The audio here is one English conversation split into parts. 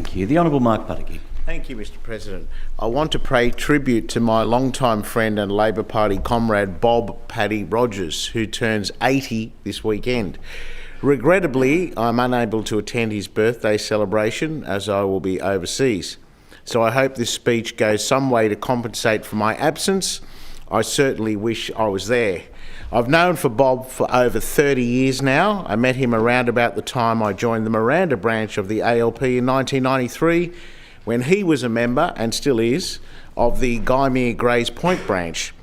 Thank you. The Honourable Mark Paddy. Thank you, Mr President. I want to pay tribute to my longtime friend and Labor Party comrade Bob Paddy Rogers, who turns 80 this weekend. Regrettably, I'm unable to attend his birthday celebration as I will be overseas. So I hope this speech goes some way to compensate for my absence. I certainly wish I was there. I've known for Bob for over 30 years now. I met him around about the time I joined the Miranda branch of the ALP in 1993, when he was a member, and still is, of the Gymea Grays Point branch.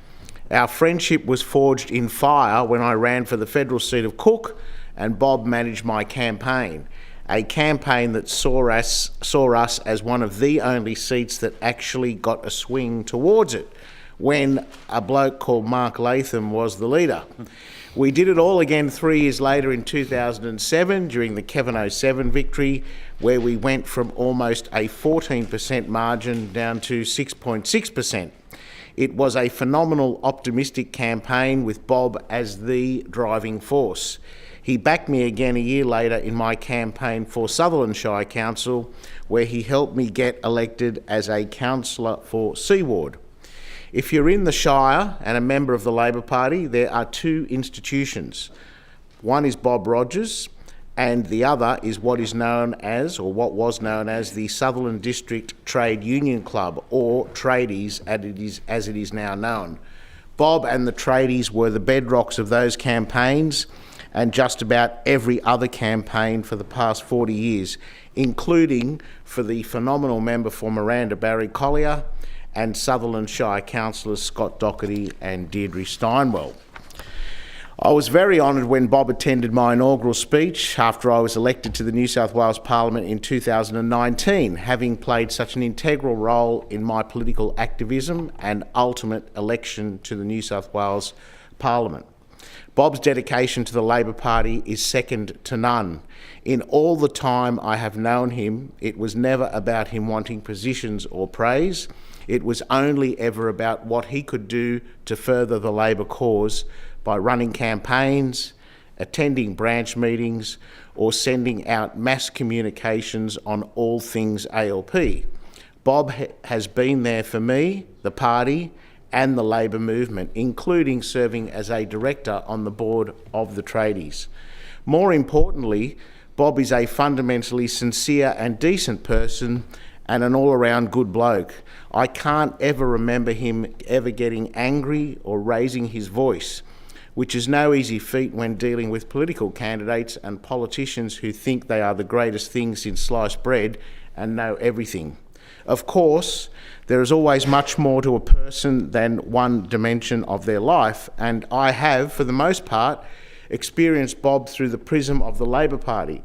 Our friendship was forged in fire when I ran for the federal seat of Cook and Bob managed my campaign, a campaign that saw us as one of the only seats that actually got a swing towards it, when a bloke called Mark Latham was the leader. We did it all again 3 years later in 2007 during the Kevin 07 victory, where we went from almost a 14% margin down to 6.6%. It was a phenomenal, optimistic campaign with Bob as the driving force. He backed me again a year later in my campaign for Sutherland Shire Council, where he helped me get elected as a councillor for Seaward. If you're in the Shire and a member of the Labor Party, there are two institutions. One is Bob Rogers, and the other is what is known as, or what was known as, the Sutherland District Trade Union Club, or Tradies as it is now known. Bob and the Tradies were the bedrocks of those campaigns and just about every other campaign for the past 40 years, including for the phenomenal member for Miranda, Barry Collier, and Sutherland Shire councillors Scott Docherty and Deirdre Steinwell. I was very honoured when Bob attended my inaugural speech after I was elected to the New South Wales Parliament in 2019, having played such an integral role in my political activism and ultimate election to the New South Wales Parliament. Bob's dedication to the Labor Party is second to none. In all the time I have known him, it was never about him wanting positions or praise. It was only ever about what he could do to further the Labor cause by running campaigns, attending branch meetings, or sending out mass communications on all things ALP. Bob has been there for me, the party, and the Labor movement, including serving as a director on the board of the Tradies. More importantly, Bob is a fundamentally sincere and decent person and an all-around good bloke. I can't ever remember him ever getting angry or raising his voice, which is no easy feat when dealing with political candidates and politicians who think they are the greatest thing since sliced bread and know everything. Of course, there is always much more to a person than one dimension of their life, and I have, for the most part, experienced Bob through the prism of the Labor Party.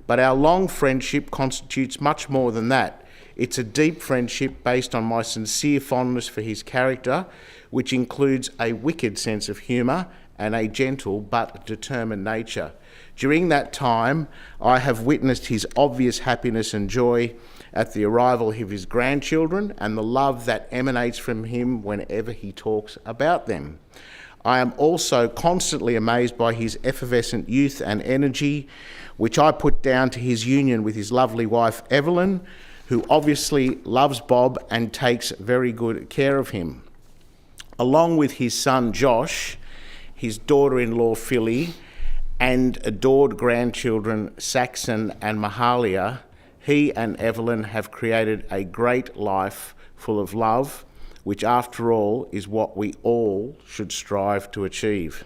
But our long friendship constitutes much more than that. It's a deep friendship based on my sincere fondness for his character, which includes a wicked sense of humour and a gentle but determined nature. During that time, I have witnessed his obvious happiness and joy at the arrival of his grandchildren and the love that emanates from him whenever he talks about them. I am also constantly amazed by his effervescent youth and energy, which I put down to his union with his lovely wife, Evelyn, who obviously loves Bob and takes very good care of him. Along with his son, Josh, his daughter-in-law, Philly, and adored grandchildren, Saxon and Mahalia, he and Evelyn have created a great life full of love, which after all is what we all should strive to achieve.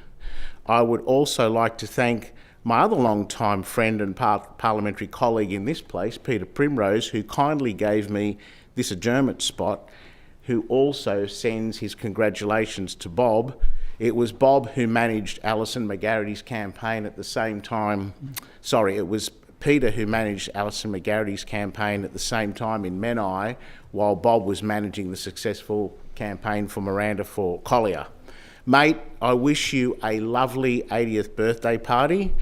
I would also like to thank my other long-time friend and parliamentary colleague in this place, Peter Primrose, who kindly gave me this adjournment spot, who also sends his congratulations to Bob. It was Bob who managed Alison McGarrity's campaign at the same time. It was Peter who managed Alison McGarrity's campaign at the same time in Menai, while Bob was managing the successful campaign for Miranda for Collier. Mate, I wish you a lovely 80th birthday party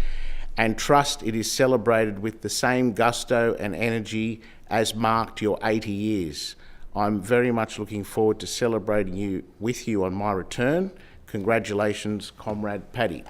and trust it is celebrated with the same gusto and energy as marked your 80 years. I'm very much looking forward to celebrating with you on my return. Congratulations, Comrade Paddy.